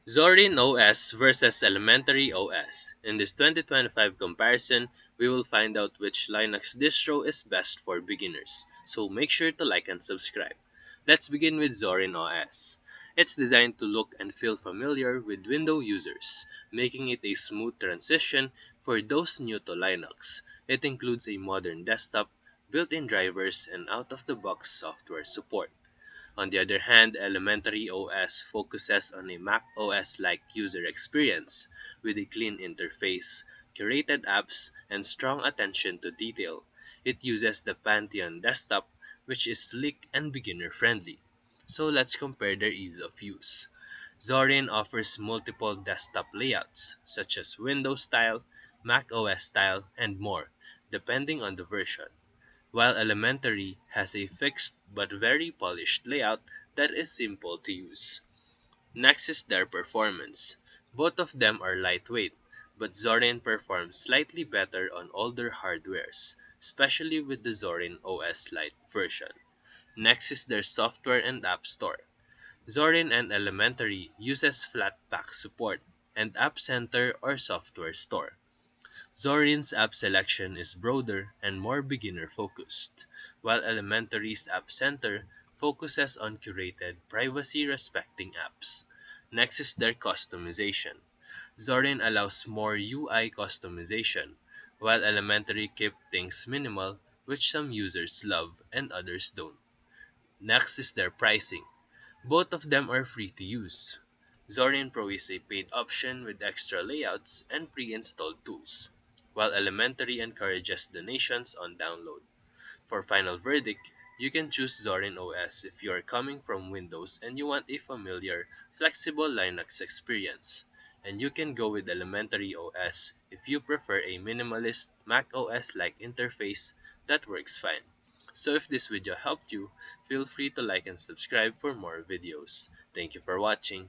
Zorin OS versus Elementary OS. In this 2025 comparison, we will find out which Linux distro is best for beginners. So make sure to like and subscribe. Let's begin with Zorin OS. It's designed to look and feel familiar with Windows users, making it a smooth transition for those new to Linux. It includes a modern desktop, built-in drivers, and out-of-the-box software support. On the other hand, Elementary OS focuses on a Mac OS-like user experience with a clean interface, curated apps, and strong attention to detail. It uses the Pantheon desktop, which is sleek and beginner-friendly. So let's compare their ease of use. Zorin offers multiple desktop layouts, such as Windows style, Mac OS style, and more, depending on the version, while Elementary has a fixed but very polished layout that is simple to use. Next is their performance. Both of them are lightweight, but Zorin performs slightly better on older hardwares, especially with the Zorin OS Lite version. Next is their software and app store. Zorin and Elementary uses Flatpak support and App Center or Software Store. Zorin's app selection is broader and more beginner focused, while Elementary's App Center focuses on curated, privacy respecting apps. Next is their customization. Zorin allows more UI customization, while Elementary keeps things minimal, which some users love and others don't. Next is their pricing. Both of them are free to use. Zorin Pro is a paid option with extra layouts and pre-installed tools, while Elementary encourages donations on download. For final verdict, you can choose Zorin OS if you are coming from Windows and you want a familiar, flexible Linux experience. And you can go with Elementary OS if you prefer a minimalist Mac OS-like interface that works fine. So if this video helped you, feel free to like and subscribe for more videos. Thank you for watching.